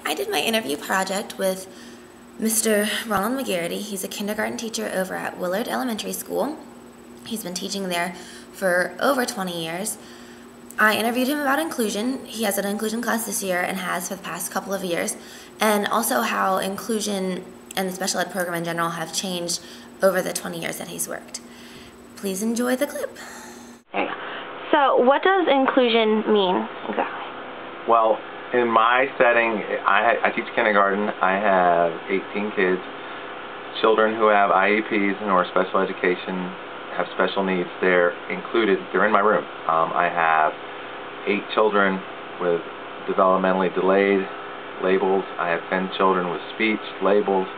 I did my interview project with Mr. Ronald McGarity. He's a kindergarten teacher over at Willard Elementary School. He's been teaching there for over 20 years. I interviewed him about inclusion. He has an inclusion class this year and has for the past couple of years, and also how inclusion and the special ed program in general have changed over the 20 years that he's worked. Please enjoy the clip. There you go. So what does inclusion mean exactly? Well, in my setting, I teach kindergarten. I have 18 kids, children who have IEPs and or special education, have special needs. They're included. They're in my room. I have 8 children with developmentally delayed labels. I have 10 children with speech labels,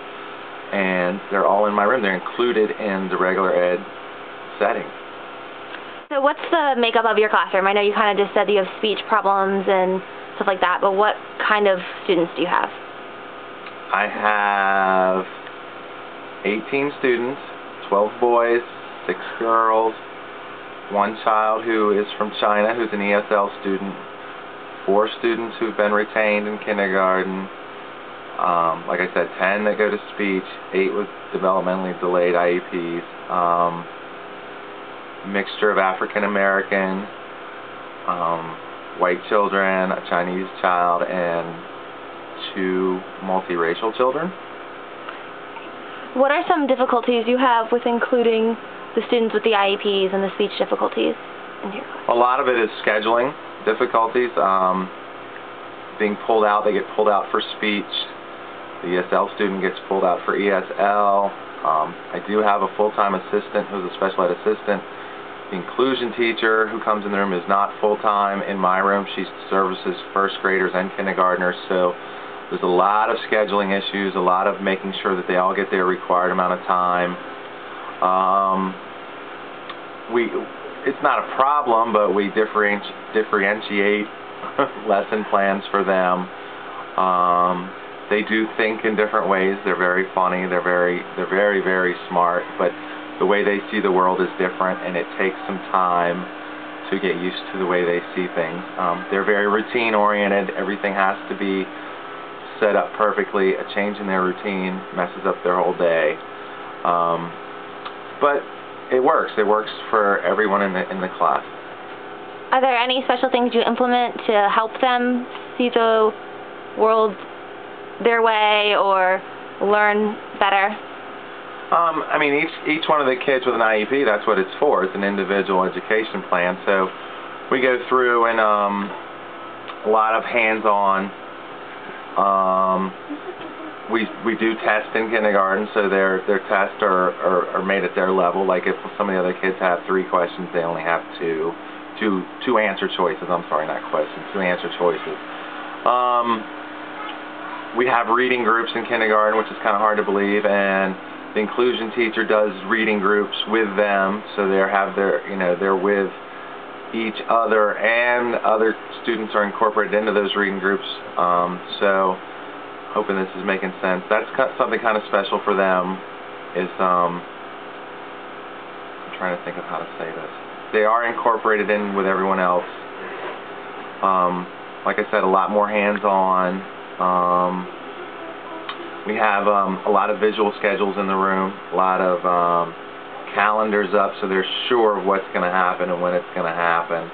and they're all in my room. They're included in the regular ed setting. So what's the makeup of your classroom? I know you kind of just said that you have speech problems and stuff like that, but what kind of students do you have? I have 18 students, 12 boys, 6 girls, 1 child who is from China who's an ESL student, 4 students who've been retained in kindergarten, like I said, 10 that go to speech, 8 with developmentally delayed IEPs, mixture of African American, white children, a Chinese child, and 2 multiracial children. What are some difficulties you have with including the students with the IEPs and the speech difficulties into your class? A lot of it is scheduling difficulties, being pulled out. They get pulled out for speech. The ESL student gets pulled out for ESL. I do have a full-time assistant who's a special ed assistant. The inclusion teacher who comes in the room is not full-time in my room. She services first graders and kindergartners, so there's a lot of scheduling issues, a lot of making sure that they all get their required amount of time. It's not a problem, but we differentiate lesson plans for them. They do think in different ways. They're very funny. They're very, very smart, but the way they see the world is different, and it takes some time to get used to the way they see things. They're very routine-oriented. Everything has to be set up perfectly. A change in their routine messes up their whole day. But it works. It works for everyone in the class. Are there any special things you implement to help them see the world their way or learn better? I mean, each one of the kids with an IEP, that's what it's for. It's an individual education plan. So we go through and a lot of hands-on. We do tests in kindergarten, so their tests are made at their level. Like if some of the other kids have 3 questions, they only have two answer choices. I'm sorry, not questions, 2 answer choices. We have reading groups in kindergarten, which is kind of hard to believe, and the inclusion teacher does reading groups with them, so they're with each other, and other students are incorporated into those reading groups. So, hoping this is making sense. That's something kind of special for them. Is I'm trying to think of how to say this. They are incorporated in with everyone else. Like I said, a lot more hands-on. We have a lot of visual schedules in the room, a lot of calendars up, so they're sure of what's going to happen and when it's going to happen.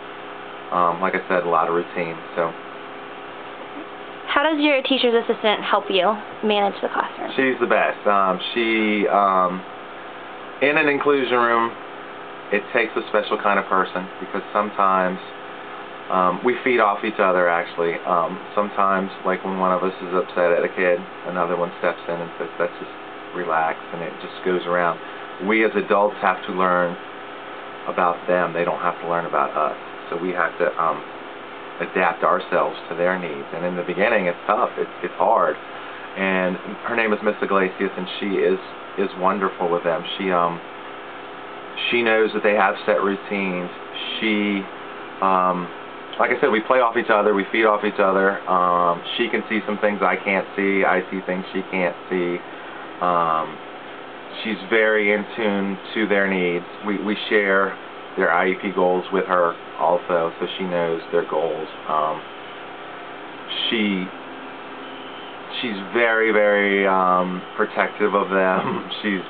Like I said, a lot of routine. So, how does your teacher's assistant help you manage the classroom? She's the best. In an inclusion room, it takes a special kind of person, because sometimes we feed off each other, actually. Sometimes, like when one of us is upset at a kid, another one steps in and says, let's just relax, and it just goes around. We as adults have to learn about them. They don't have to learn about us. So we have to adapt ourselves to their needs. And in the beginning, it's tough. It's hard. And her name is Miss Iglesias, and she is wonderful with them. She knows that they have set routines. Like I said, we play off each other, we feed off each other. She can see some things I can't see, I see things she can't see. She's very in tune to their needs. We share their IEP goals with her also, so she knows their goals. She she's very, very protective of them. She's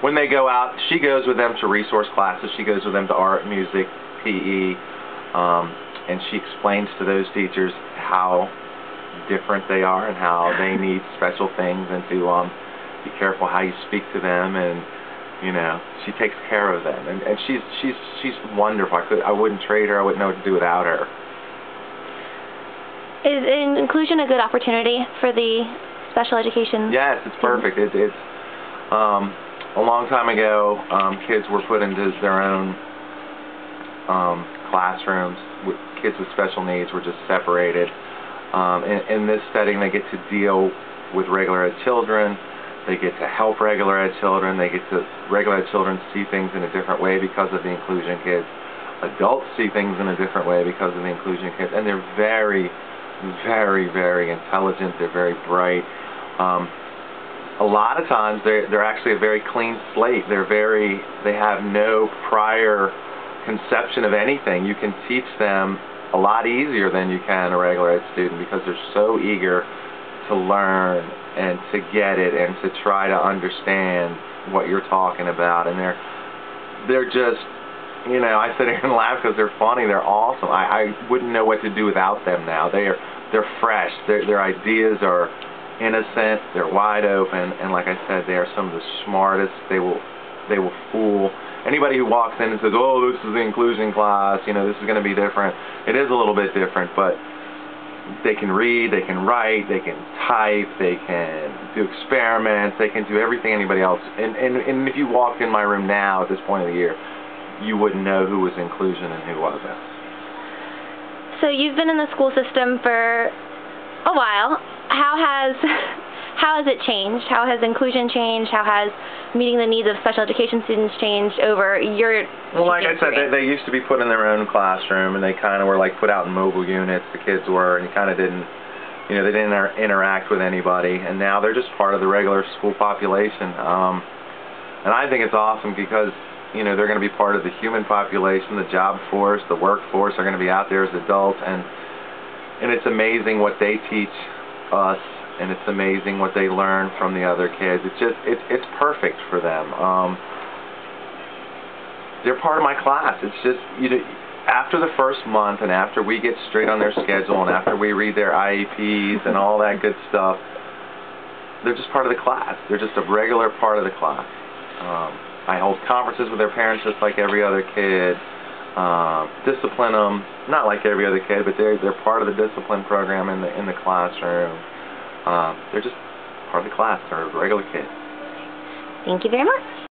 when they go out, she goes with them to resource classes. She goes with them to art, music, PE, and she explains to those teachers how different they are and how they need special things, and to be careful how you speak to them, and she takes care of them, and she's wonderful. I wouldn't trade her. I wouldn't know what to do without her. Is inclusion a good opportunity for the special education? Yes, it's perfect. It's a long time ago, kids were put into their own classrooms. Kids with special needs were just separated. In this setting, they get to deal with regular ed children. They get to help regular ed children. Regular ed children see things in a different way because of the inclusion kids. Adults see things in a different way because of the inclusion kids. And they're very, very, very intelligent. They're very bright. A lot of times, they're actually a very clean slate. They have no prior conception of anything. You can teach them a lot easier than you can a regular ed student, because they're so eager to learn and to get it and to try to understand what you're talking about. And they're just, I sit here and laugh because they're funny. They're awesome. I wouldn't know what to do without them now. They're fresh. Their ideas are innocent. They're wide open. And like I said, they are some of the smartest. They will fool anybody who walks in and says, "Oh, this is the inclusion class, this is going to be different." It is a little bit different, but they can read, they can write, they can type, they can do experiments, they can do everything anybody else. And if you walked in my room now at this point of the year, you wouldn't know who was inclusion and who wasn't. So you've been in the school system for a while. How has it changed? How has inclusion changed? How has meeting the needs of special education students changed over your Well, like I said, they used to be put in their own classroom, and they kind of were like put out in mobile units, the kids were, and you kind of didn't, they didn't interact with anybody, and now they're just part of the regular school population. And I think it's awesome because, they're going to be part of the human population, the job force, the workforce. They're going to be out there as adults, and it's amazing what they teach us, and it's amazing what they learn from the other kids. It's perfect for them. They're part of my class. It's just, after the first month, and after we get straight on their schedule, and after we read their IEPs and all that good stuff, they're just part of the class. They're just a regular part of the class. I hold conferences with their parents just like every other kid. Discipline them, not like every other kid, but they're part of the discipline program in the classroom. They're just part of the class. They're a regular kid. Thank you very much.